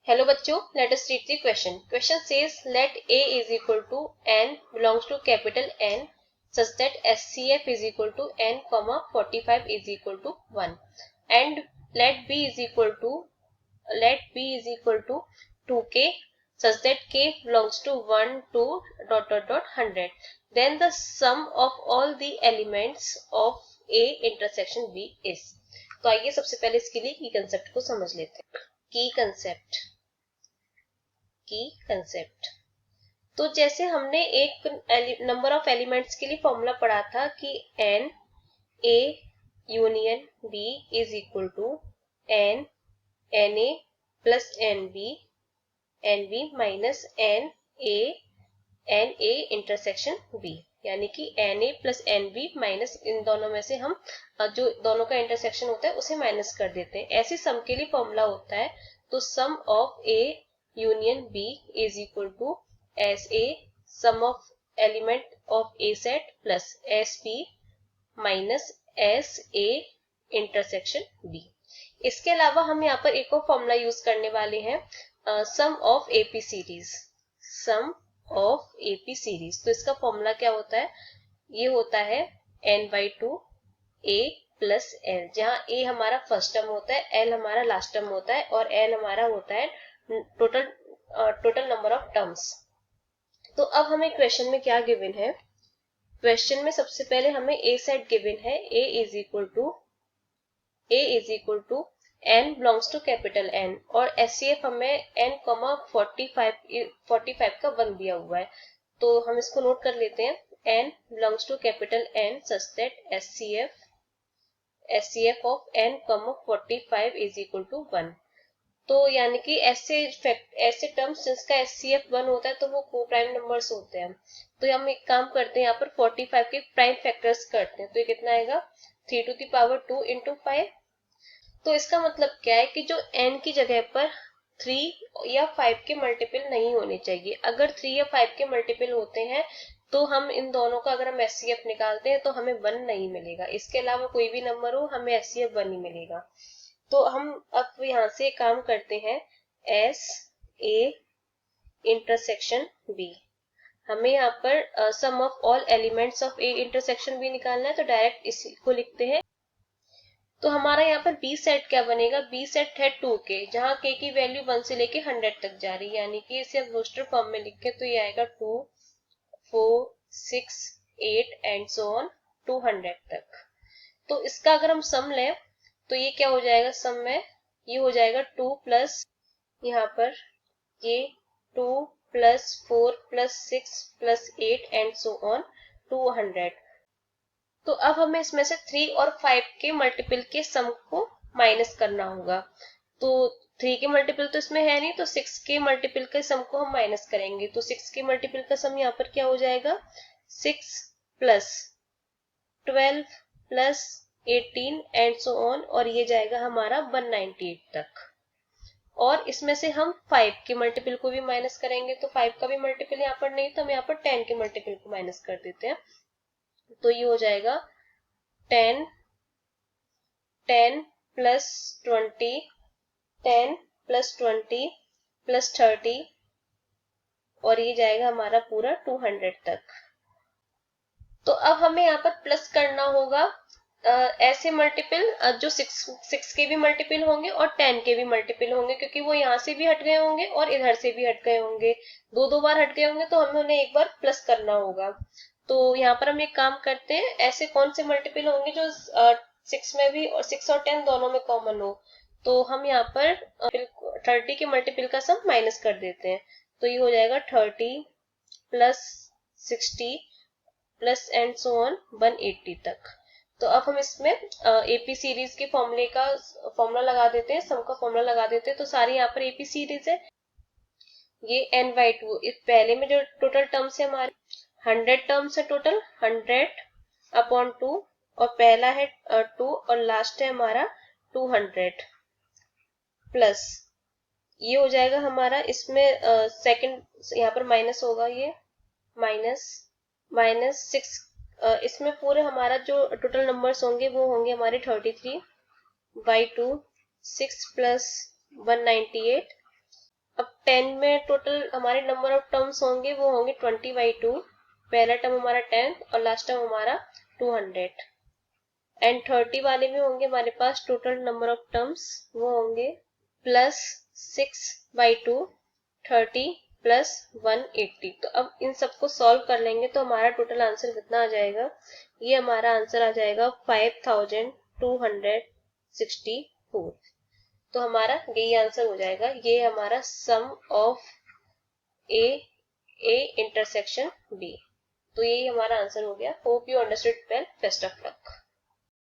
Hello बच्चों, let us read the question. Question says let A is equal to n belongs to capital N such that SCF is equal to n, 45 is equal to 1 and let B is equal to 2k such that k belongs to 1 to ... 100. Then the sum of all the elements of A intersection B is. तो आइए सबसे पहले इसके लिए की concept को समझ लेते हैं. की कंसेप्ट तो जैसे हमने एक नंबर ऑफ एलिमेंट्स के लिए फॉर्मूला पढ़ा था कि n a union b is equal to n na plus nb minus na intersection b, यानी कि na प्लस nb माइनस इन दोनों में से हम जो दोनों का इंटरसेक्शन होता है उसे माइनस कर देते हैं. ऐसे सम के लिए फॉर्मूला होता है. तो sum of a union b is equal to S A sum of element of a set plus S B minus S A intersection b. इसके अलावा हम यहाँ पर एक और फॉर्मूला यूज करने वाले हैं, सम ऑफ एपी सीरीज. तो इसका फॉर्मूला क्या होता है? ये होता है n/2 a प्लस l, जहाँ a हमारा फर्स्ट टर्म होता है, l हमारा लास्ट टर्म होता है और n हमारा होता है टोटल नंबर ऑफ टर्म्स. तो अब हमें क्वेश्चन में क्या गिवन है? क्वेश्चन में सबसे पहले हमें a सेट गिवन है. a is equal to n belongs to capital N और SCF हमें n, 45 का 1 दिया हुआ है. तो हम इसको नोट कर लेते हैं. n belongs to capital N such that SCF of n, 45 is equal to 1. तो यानी कि ऐसे टर्म्स जिसका SCF 1 होता है तो वो को प्राइम नंबर्स होते हैं. तो हम एक काम करते हैं, यहाँ पर 45 के प्राइम फैक्टर्स करते हैं. तो ये कितना आएगा? 3 to the power 2 into 5. तो इसका मतलब क्या है कि जो n की जगह पर 3 या 5 के मल्टीपल नहीं होने चाहिए. अगर 3 या 5 के मल्टीपल होते हैं तो हम इन दोनों का अगर हम SCF निकालते हैं तो हमें 1 नहीं मिलेगा. इसके अलावा कोई भी नंबर हो हमें SCF 1 ही मिलेगा. तो हम अब यहाँ से काम करते हैं एस ए इंटरसेक्शन बी. हमें यहाँ पर sum of all elements of A intersection B निकालना है. तो डायरेक्ट इसी को लिखते हैं. तो हमारा यहाँ पर बी सेट क्या बनेगा? बी सेट है 2k, जहाँ k की वैल्यू 1 से लेके 100 तक जा रही है, यानी कि इसे हम बूस्टर फॉर्म में लिखें तो ये आएगा 2, 4, 6, 8 एंड सो ऑन 200 तक. तो इसका अगर हम सम लें तो ये क्या हो जाएगा? सम में ये हो जाएगा 2 प्लस यहाँ पर ये 2 plus 4 plus 6 plus 8 and so on 200. तो अब हमें इसमें से 3 और 5 के मल्टीपल के सम को माइनस करना होगा. तो 3 के मल्टीपल तो इसमें है नहीं, तो 6 के मल्टीपल के सम को हम माइनस करेंगे. तो 6 के मल्टीपल का सम यहाँ पर क्या हो जाएगा? 6 plus 12 plus 18 and so on, और ये जाएगा हमारा 198 तक. और इसमें से हम 5 के मल्टीपल को भी माइनस करेंगे. तो 5 का भी मल्टीपल यहाँ पर नहीं, तो हम यहाँ पर 10 के मल्टीपल को माइनस कर देते हैं. तो ये हो जाएगा 10 प्लस 20 10 प्लस 20 प्लस 30, और ये जाएगा हमारा पूरा 200 तक. तो अब हमें यहाँ पर प्लस करना होगा ऐसे मल्टीपल जो 6 के भी मल्टीपल होंगे और 10 के भी मल्टीपल होंगे, क्योंकि वो यहाँ से भी हट गए होंगे और इधर से भी हट गए होंगे. दो बार हट गए होंगे तो हमें उन्हें एक बार प्लस करना होगा. तो यहाँ पर हम एक काम करते हैं, ऐसे कौन से मल्टीपल होंगे जो 6 में भी और 6 और 10 दोनों में कॉमन हो. तो हम यहाँ पर 30 के मल्टीपल का सम माइनस कर देते हैं. तो ये हो जाएगा 30 plus 60 plus and so on 180 तक. तो अब हम इसमें एपी सीरीज के फॉर्मूला लगा देते हैं, सम का फॉर्मूला लगा देते हैं. तो सारी यहाँ पर एपी सीरीज है. ये n/2, इस पहले में जो टोटल टर्म्स है हमारे 100 टर्म्स है टोटल, 100/2, और पहला है 2 और लास्ट है हमारा 200 प्लस ये हो जाएगा हमारा. इसमें सेकंड यहाँ पर माइनस होगा, ये माइनस 6. इसमें पूरे हमारा जो टोटल नंबर्स होंगे वो होंगे हमारे 33/2, 6 प्लस 198 अब 10 में टोटल हमारे नंबर ऑफ टर्म्स होंगे, वो होंगे 20/2। पहला टर्म हमारा 10 और लास्ट टर्म हमारा 200। एंड 30 वाले में होंगे हमारे पास टोटल नंबर ऑफ टर्म्स, वो होंगे +6/2, 30 +180। तो अब इन सबको सॉल्व कर लेंगे तो हमारा टोटल आंसर कितना आ जाएगा, ये हमारा आंसर आ जाएगा 5264। तो हमारा यही आंसर हो जाएगा, ये हमारा सम ऑफ ए इंटरसेक्शन बी। तो यही हमारा आंसर हो गया। Hope you understood well. Best of luck.